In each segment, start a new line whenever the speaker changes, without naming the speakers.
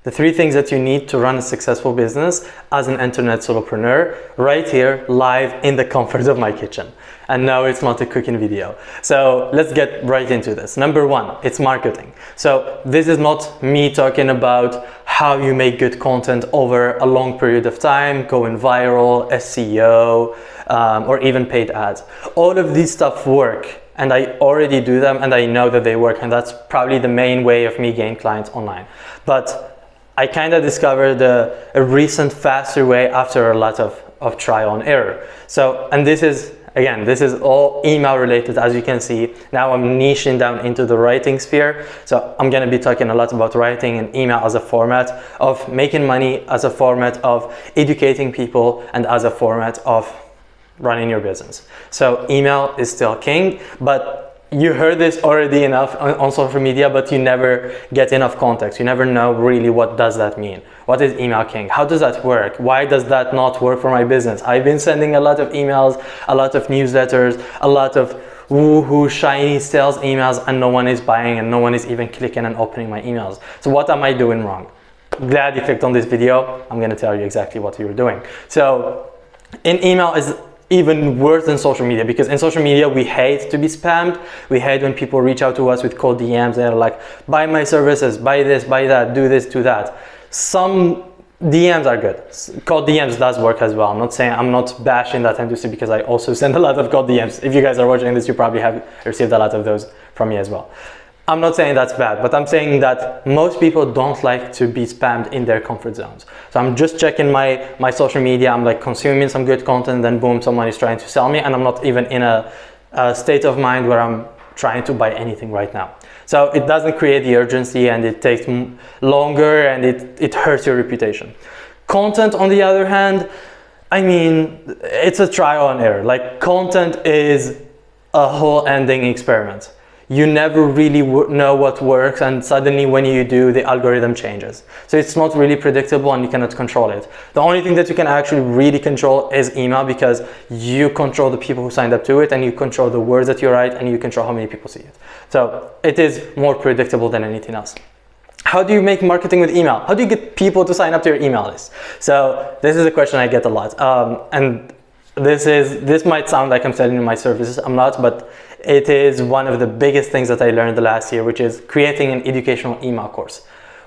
The 3 things that you need to run a successful business as an internet solopreneur, right here, live in the comfort of my kitchen. And no, it's not a cooking video. So let's get right into this. Number 1, it's marketing. So this is not me talking about how you make good content over a long period of time, going viral, SEO, or even paid ads. All of these stuff work, and I already do them, and I know that they work, and that's probably the main way of me gaining clients online. But I kind of discovered a recent faster way after a lot of trial and error. So, and this is, again, this is all email related, as you can see. Now I'm niching down into the writing sphere. So I'm going to be talking a lot about writing and email as a format of making money, as a format of educating people, and as a format of running your business. So email is still king, but you heard this already enough on social media, but you never get enough context. You never know really what does that mean. What is email king? How does that work? Why does that not work for my business? I've been sending a lot of emails, a lot of newsletters, a lot of woohoo shiny sales emails, and no one is buying, and no one is even clicking and opening my emails. So what am I doing wrong? Glad you clicked on this video. I'm going to tell you exactly what you're doing. So in email is even worse than social media, because in social media we hate to be spammed. We hate when people reach out to us with cold DMs. They're like, buy my services, buy this, buy that, do this, do that. Some DMs are good. Cold DMs does work as well. I'm not bashing that industry, because I also send a lot of cold DMs. If you guys are watching this, you probably have received a lot of those from me as well. I'm not saying that's bad, but I'm saying that most people don't like to be spammed in their comfort zones. So I'm just checking my social media, I'm like consuming some good content, then boom, someone is trying to sell me, and I'm not even in a state of mind where I'm trying to buy anything right now. So it doesn't create the urgency, and it takes longer, and it hurts your reputation. Content, on the other hand, I mean, it's a trial and error. Like, content is a whole ending experiment. You never really know what works, and suddenly when you do, the algorithm changes. So it's not really predictable, and you cannot control it. The only thing that you can actually really control is email, because you control the people who signed up to it, and you control the words that you write, and you control how many people see it. So it is more predictable than anything else. How do you make marketing with email? How do you get people to sign up to your email list? So this is a question I get a lot. And this might sound like I'm selling my services. I'm not, but it is one of the biggest things that I learned the last year, which is creating an educational email course.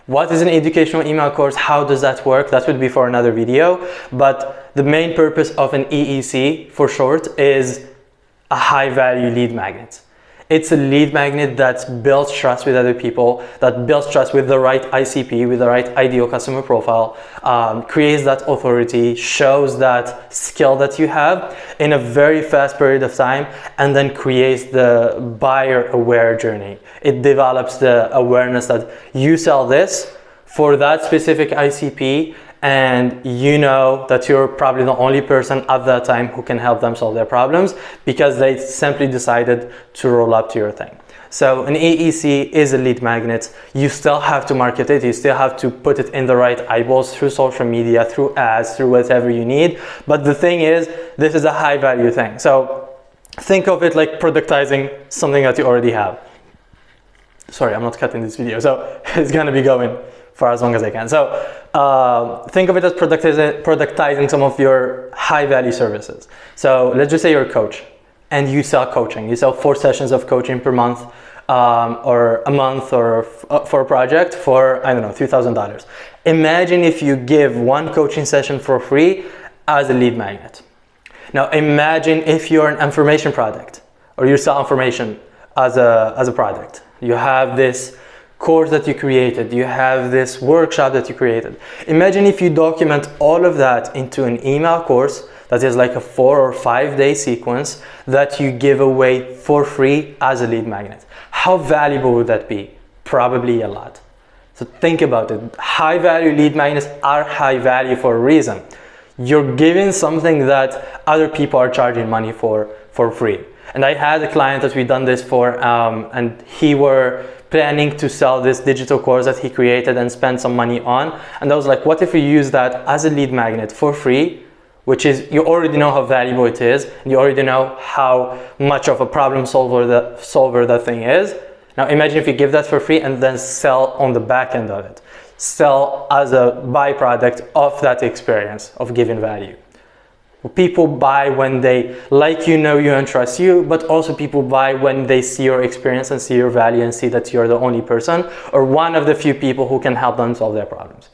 What is an educational email course? How does that work? That would be for another video. But the main purpose of an EEC, for short, is a high value lead magnet. It's a lead magnet that builds trust with other people, that builds trust with the right ICP, with the right ideal customer profile, creates that authority, shows that skill that you have in a very fast period of time, and then creates the buyer aware journey. It develops the awareness that you sell this for that specific ICP, and you know that you're probably the only person at that time who can help them solve their problems, because they simply decided to roll up to your thing. So an AEC is a lead magnet. You still have to market it. You still have to put it in the right eyeballs through social media, through ads, through whatever you need. But the thing is, this is a high value thing. So think of it like productizing something that you already have. Sorry, I'm not cutting this video, so it's gonna be going for as long as I can. So think of it as productizing some of your high value services. So let's just say you're a coach and you sell coaching. You sell 4 sessions of coaching per month, or a month, or for a project for, I don't know, $2,000. Imagine if you give 1 coaching session for free as a lead magnet. Now imagine if you're an information product, or you sell information as a product. You have this course that you created, you have this workshop that you created. Imagine if you document all of that into an email course that is like a 4 or 5 day sequence that you give away for free as a lead magnet. How valuable would that be? Probably a lot. So think about it. High value lead magnets are high value for a reason. You're giving something that other people are charging money for free. And I had a client that we done this for, and he were planning to sell this digital course that he created and spend some money on. And I was like, what if we use that as a lead magnet for free, which is, you already know how valuable it is, and you already know how much of a problem solver that thing is. Now imagine if you give that for free and then sell on the back end of it. sell as a byproduct of that experience of giving value. People buy when they like you, know you, and trust you, but also people buy when they see your experience and see your value and see that you're the only person or one of the few people who can help them solve their problems.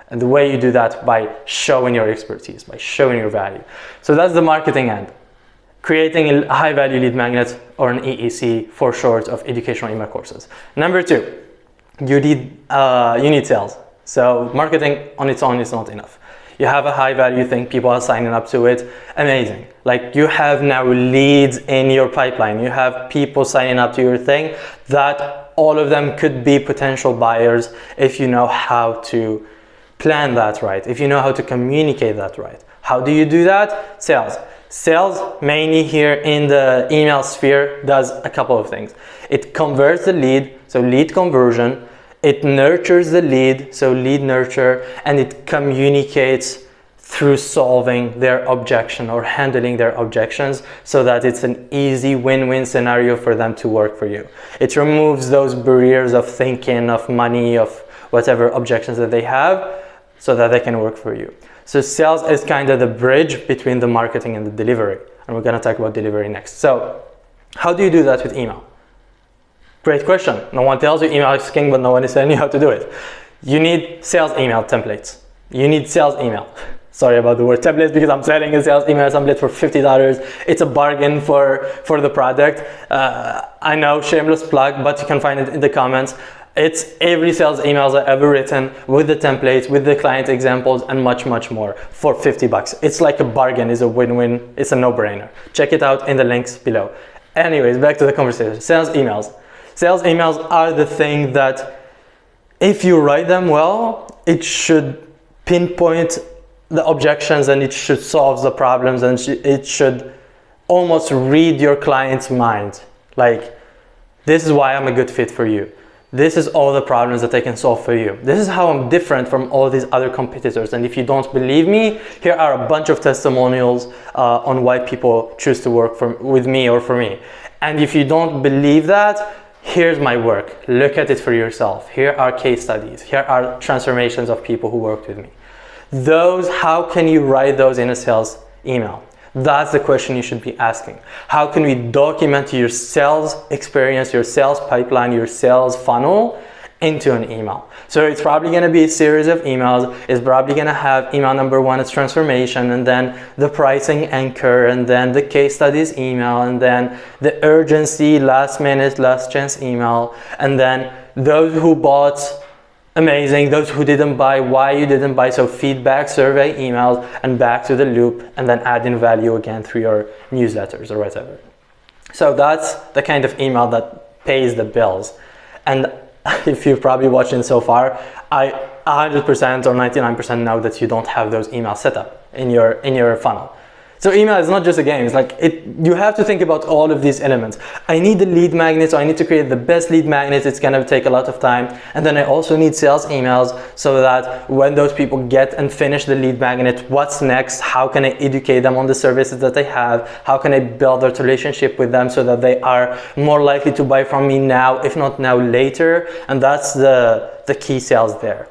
And the way you do that by showing your expertise, by showing your value. So that's the marketing end. Creating a high value lead magnet, or an EEC for short, of educational email courses. Number two, you need sales. So marketing on its own is not enough. You have a high value thing, people are signing up to it, amazing. Like, you have now leads in your pipeline, you have people signing up to your thing, that all of them could be potential buyers if you know how to plan that right, if you know how to communicate that right. How do you do that? Sales. Sales, mainly here in the email sphere, does a couple of things. It converts the lead, so lead conversion. It nurtures the lead, so lead nurture, and it communicates through solving their objection or handling their objections, so that it's an easy win-win scenario for them to work for you. It removes those barriers of thinking, of money, of whatever objections that they have, so that they can work for you. So sales is kind of the bridge between the marketing and the delivery, and we're going to talk about delivery next. So how do you do that with email? Great question. No one tells you email is king, but no one is telling you how to do it. You need sales email templates. You need sales email. Sorry about the word templates, because I'm selling a sales email template for $50. It's a bargain for the product. I know, shameless plug, but you can find it in the comments. It's every sales emails I've ever written, with the templates, with the client examples, and much, much more, for $50. It's like a bargain, it's a win-win, it's a no-brainer. Check it out in the links below. Anyways, back to the conversation. Sales emails. Sales emails are the thing that, if you write them well, it should pinpoint the objections, and it should solve the problems, and it should almost read your client's mind. Like, this is why I'm a good fit for you. This is all the problems that I can solve for you. This is how I'm different from all these other competitors. And if you don't believe me, here are a bunch of testimonials on why people choose to work with me or for me. And if you don't believe that, here's my work. Look at it for yourself. Here are case studies. Here are transformations of people who worked with me. Those, how can you write those in a sales email? That's the question you should be asking. How can we document your sales experience, your sales pipeline, your sales funnel into an email? So it's probably going to be a series of emails. It's probably going to have email number one, it's transformation, and then the pricing anchor, and then the case studies email, and then the urgency, last minute, last chance email, and then those who bought, amazing, those who didn't buy, why you didn't buy, so feedback, survey emails, and back to the loop, and then adding value again through your newsletters or whatever. So that's the kind of email that pays the bills. And if you've probably watched it so far, I 100% or 99% know that you don't have those emails set up in your funnel. So email is not just a game. It's like, you have to think about all of these elements. I need the lead magnet, so I need to create the best lead magnet. It's going to take a lot of time. And then I also need sales emails, so that when those people get and finish the lead magnet, what's next? How can I educate them on the services that they have? How can I build that relationship with them so that they are more likely to buy from me now, if not now, later? And that's the key sales there.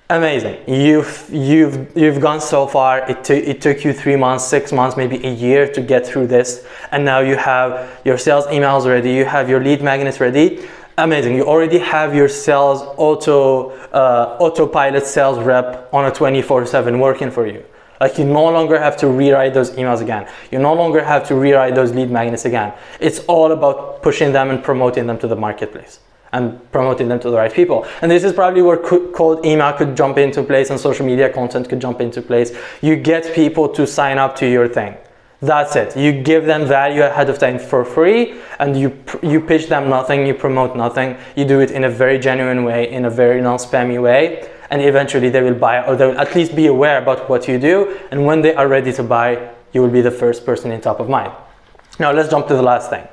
Amazing. You've gone so far. It took you 3 months, 6 months, maybe a year to get through this, and now you have your sales emails ready, you have your lead magnets ready. Amazing. You already have your sales autopilot sales rep on a 24/7 working for you. Like, you no longer have to rewrite those emails again. You no longer have to rewrite those lead magnets again. It's all about pushing them and promoting them to the marketplace, and promoting them to the right people. And this is probably where cold email could jump into place, and social media content could jump into place. You get people to sign up to your thing. That's it. You give them value ahead of time for free, and you pitch them nothing, you promote nothing. You do it in a very genuine way, in a very non-spammy way, and eventually they will buy, or they will at least be aware about what you do, and when they are ready to buy, you will be the first person in top of mind. Now let's jump to the last thing.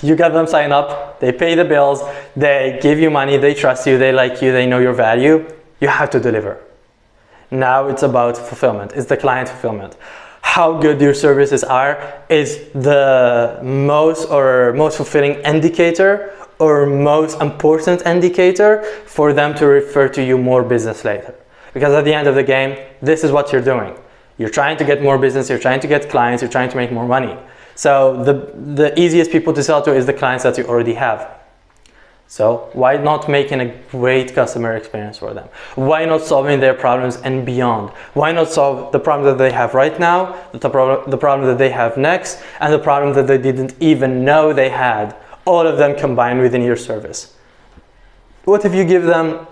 You get them sign up, they pay the bills, they give you money, they trust you, they like you, they know your value. You have to deliver. Now it's about fulfillment. It's the client fulfillment. How good your services are is the most fulfilling indicator or most important indicator for them to refer to you more business later. Because at the end of the game, this is what you're doing. You're trying to get more business, you're trying to get clients, you're trying to make more money. So the easiest people to sell to is the clients that you already have. So why not making a great customer experience for them? Why not solving their problems and beyond? Why not solve the problem that they have right now, the problem that they have next, and the problem that they didn't even know they had, all of them combined within your service? What if you give them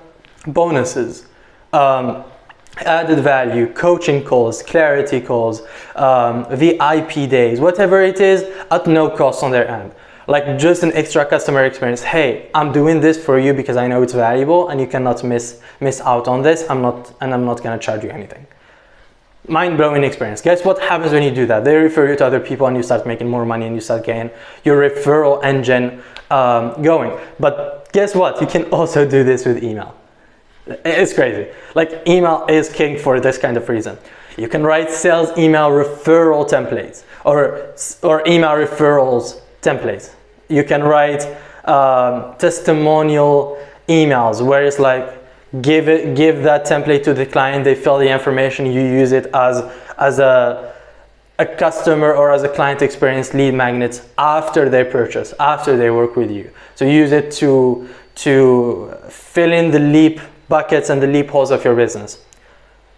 bonuses, added value, coaching calls, clarity calls, VIP days, whatever it is, at no cost on their end? Like just an extra customer experience. Hey, I'm doing this for you because I know it's valuable and you cannot miss out on this. I'm not gonna charge you anything. Mind-blowing experience. Guess what happens when you do that? They refer you to other people and you start making more money and you start getting your referral engine going. But guess what? You can also do this with email. It's crazy. Like email is king for this kind of reason. You can write sales email referral templates or email referrals templates. You can write testimonial emails where it's like give that template to the client, they fill the information, you use it as a customer or as a client experience lead magnet after they purchase, after they work with you. So use it to fill in the leap buckets and the leap holes of your business.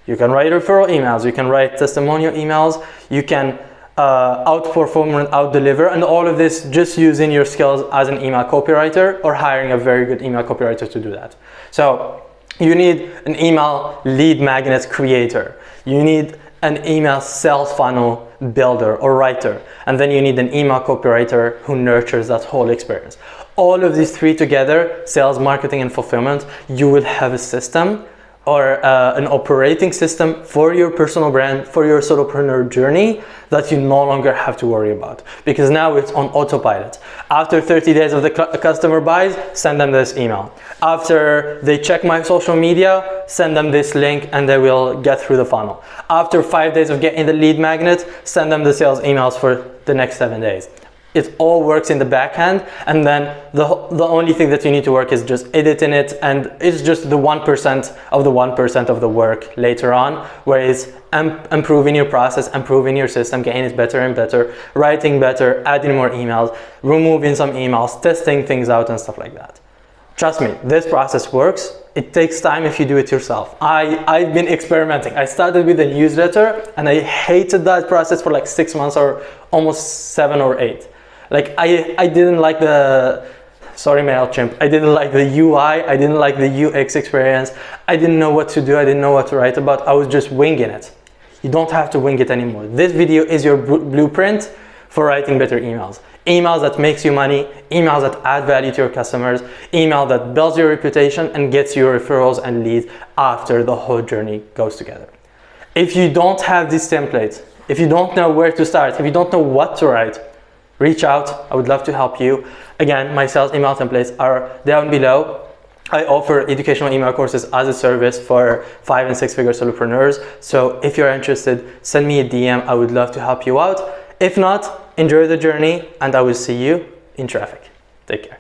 You can write referral emails, you can write testimonial emails, you can outperform and outdeliver, and all of this just using your skills as an email copywriter or hiring a very good email copywriter to do that. So you need an email lead magnet creator, you need an email sales funnel builder or writer, and then you need an email copywriter who nurtures that whole experience. All of these three together, sales, marketing, and fulfillment, you will have a system or an operating system for your personal brand, for your solopreneur journey that you no longer have to worry about, because now it's on autopilot. After 30 days of the customer buys, send them this email. After they check my social media, send them this link and they will get through the funnel. After 5 days of getting the lead magnet, send them the sales emails for the next 7 days. It all works in the back end, and then the only thing that you need to work is just editing it, and it's just the 1% of the 1% of the work later on, where it's improving your process, improving your system, getting it better and better, writing better, adding more emails, removing some emails, testing things out and stuff like that. Trust me, this process works. It takes time if you do it yourself. I've been experimenting. I started with a newsletter and I hated that process for like 6 months or almost 7 or 8. Like I didn't like sorry MailChimp, I didn't like the UI, I didn't like the UX experience, I didn't know what to do, I didn't know what to write about, I was just winging it. You don't have to wing it anymore. This video is your blueprint for writing better emails. Emails that makes you money, emails that add value to your customers, email that builds your reputation and gets you referrals and leads after the whole journey goes together. If you don't have these templates, if you don't know where to start, if you don't know what to write, reach out. I would love to help you. Again, my sales email templates are down below. I offer educational email courses as a service for 5- and 6-figure solopreneurs. So if you're interested, send me a DM. I would love to help you out. If not, enjoy the journey and I will see you in traffic. Take care.